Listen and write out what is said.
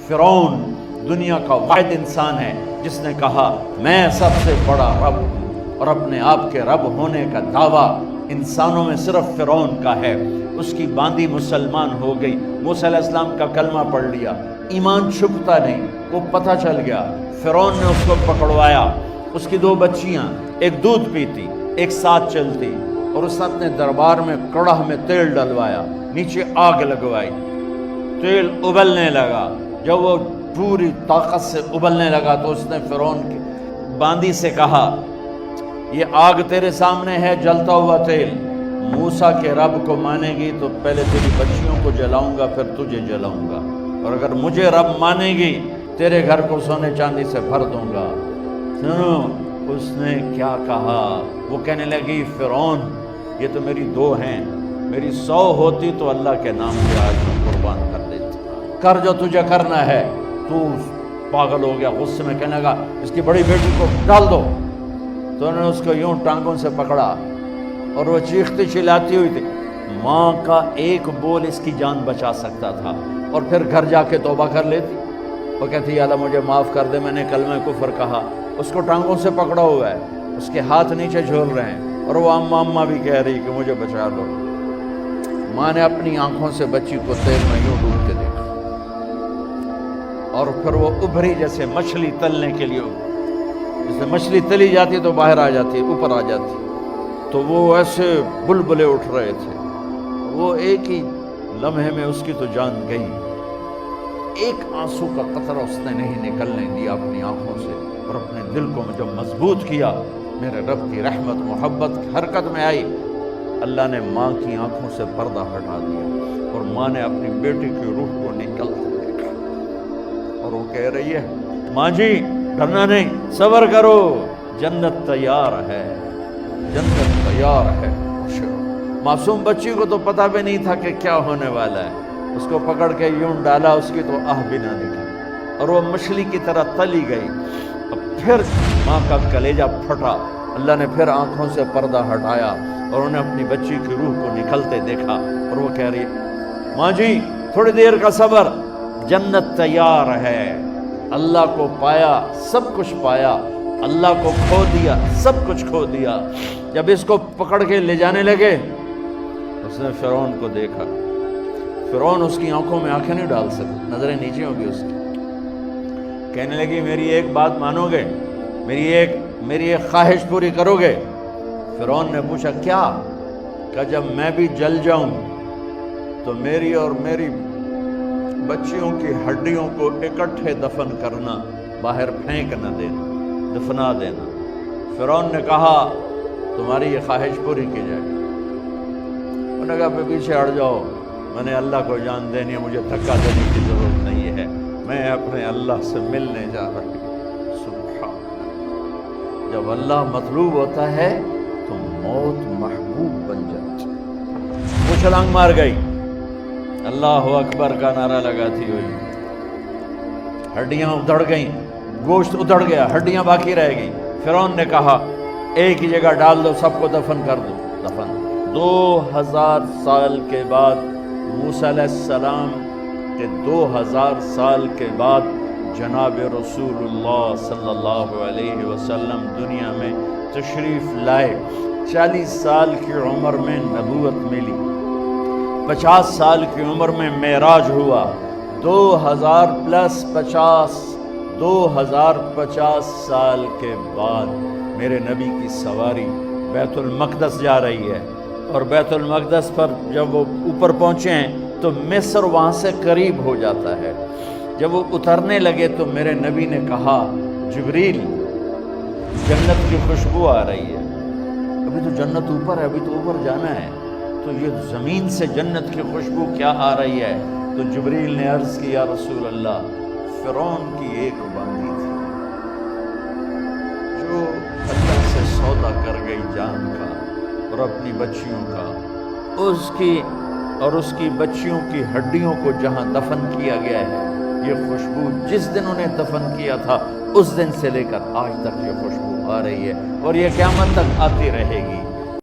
فرعون دنیا کا واحد انسان ہے جس نے کہا میں سب سے بڑا رب ہوں، اور اپنے آپ کے رب ہونے کا دعویٰ انسانوں میں صرف فرعون کا ہے۔ اس کی باندی مسلمان ہو گئی، موسیٰ علیہ السلام کا کلمہ پڑھ لیا، ایمان چھپتا نہیں، وہ پتہ چل گیا۔ فرعون نے اس کو پکڑوایا، اس کی 2 بچیاں، ایک دودھ پیتی ایک ساتھ چلتی، اور اس نے اپنے دربار میں کڑاہ میں تیل ڈلوایا، نیچے آگ لگوائی، تیل ابلنے لگا۔ جب وہ پوری طاقت سے ابلنے لگا تو اس نے فرعون کی باندی سے کہا یہ آگ تیرے سامنے ہے، جلتا ہوا تیل، موسیٰ کے رب کو مانے گی تو پہلے تیری بچیوں کو جلاؤں گا پھر تجھے جلاؤں گا، اور اگر مجھے رب مانے گی تیرے گھر کو سونے چاندی سے بھر دوں گا۔ سنو اس نے کیا کہا، وہ کہنے لگی فرعون یہ تو میری 2 ہیں، میری 100 ہوتی تو اللہ کے نام پہ آج میں قربان کر دیتی، کر جو تجھے کرنا ہے۔ تو پاگل ہو گیا، غصے میں کہنے لگا اس کی بڑی بیٹی کو ڈال دو۔ تو انہوں نے اس کو یوں ٹانگوں سے پکڑا اور وہ چیختی چلاتی ہوئی تھی۔ ماں کا ایک بول اس کی جان بچا سکتا تھا، اور پھر گھر جا کے توبہ کر لیتی۔ وہ کہتی یا اللہ مجھے معاف کر دے، میں نے کلمہ کفر کہا۔ اس کو ٹانگوں سے پکڑا ہوا ہے، اس کے ہاتھ نیچے جھول رہے ہیں، اور وہ اماں اماں بھی کہہ رہی کہ مجھے بچا لو۔ ماں نے اپنی آنکھوں سے بچی کو تیل میں یوں ڈوب کے دیکھا، اور پھر وہ ابھری جیسے مچھلی تلنے کے لیے، جیسے مچھلی تلی جاتی تو باہر آ جاتی، اوپر آ جاتی، تو وہ ایسے بلبلے اٹھ رہے تھے۔ وہ ایک ہی لمحے میں اس کی تو جان گئی، ایک آنسو کا قطرہ اس نے نہیں نکلنے دیا اپنی آنکھوں سے، اور اپنے دل کو جب مضبوط کیا، میرے رب کی رحمت محبت حرکت میں آئی۔ اللہ نے ماں کی آنکھوں سے پردہ ہٹا دیا، اور ماں نے اپنی بیٹی کی روح کو نکلتے دیکھا، اور وہ کہہ رہی ہے ماں جی ڈرنا نہیں، صبر کرو، جنت تیار ہے، جنت تیار ہے۔ معصوم بچی کو تو پتہ بھی نہیں تھا کہ کیا ہونے والا ہے، اس کو پکڑ کے یوں ڈالا، اس کی تو آہ بھی نہ نکلی، اور وہ مچھلی کی طرح تلی گئی۔ اب پھر ماں کا کلیجہ پھٹا، اللہ نے پھر آنکھوں سے پردہ ہٹایا، اور انہیں اپنی بچی کی روح کو نکلتے دیکھا، اور وہ کہہ رہی ماں جی تھوڑی دیر کا صبر، جنت تیار ہے۔ اللہ کو پایا سب کچھ پایا، اللہ کو کھو دیا سب کچھ کھو دیا۔ جب اس کو پکڑ کے لے جانے لگے، اس نے فرعون کو دیکھا۔ فرعون اس کی آنکھوں میں آنکھیں نہیں ڈال سکتا، نظریں نیچے ہوگی اس کی۔ کہنے لگی میری ایک بات مانو گے، میری ایک خواہش پوری کرو گے؟ فرعون نے پوچھا کیا؟ کہ جب میں بھی جل جاؤں تو میری اور میری بچیوں کی ہڈیوں کو اکٹھے دفن کرنا، باہر پھینک نہ دینا، دفنا دینا۔ فرعون نے کہا تمہاری یہ خواہش پوری کی جائے۔ انہوں نے کہا پیچھے ہٹ جاؤ، میں نے اللہ کو جان دینی ہے، مجھے دھکا دینے کی ضرورت نہیں ہے، میں اپنے اللہ سے ملنے جا رہی ہوں۔ سبحان اللہ، جب اللہ مطلوب ہوتا ہے تو موت محبوب بن جاتی۔ وہ چھلانگ مار گئی، اللہ اکبر کا نعرہ لگاتی ہوئی، ہڈیاں ادھڑ گئیں، گوشت ادھڑ گیا، ہڈیاں باقی رہ گئی۔ فرعون نے کہا ایک ہی جگہ ڈال دو، سب کو دفن کر دو۔ دفن 2000 سال کے بعد، موسیٰ علیہ السلام کے 2000 سال کے بعد جناب رسول اللہ صلی اللہ علیہ وسلم دنیا میں تشریف لائے۔ 40 سال کی عمر میں نبوت ملی، 50 سال کی عمر میں معراج ہوا، 2050 سال کے بعد میرے نبی کی سواری بیت المقدس جا رہی ہے، اور بیت المقدس پر جب وہ اوپر پہنچے ہیں تو مصر وہاں سے قریب ہو جاتا ہے۔ جب وہ اترنے لگے تو میرے نبی نے کہا جبریل جنت کی خوشبو آ رہی ہے، ابھی تو جنت اوپر ہے، ابھی تو اوپر جانا ہے، تو یہ زمین سے جنت کی خوشبو کیا آ رہی ہے؟ تو جبریل نے عرض کی یا رسول اللہ فرعون کی ایک باندی تھی جو اللہ سے سودا کر گئی جان کا اور اپنی بچیوں کا، اس کی بچیوں کی ہڈیوں کو جہاں دفن کیا گیا ہے، یہ خوشبو جس دن انہیں دفن کیا تھا اس دن سے لے کر آج تک یہ خوشبو آ رہی ہے، اور یہ قیامت تک آتی رہے گی۔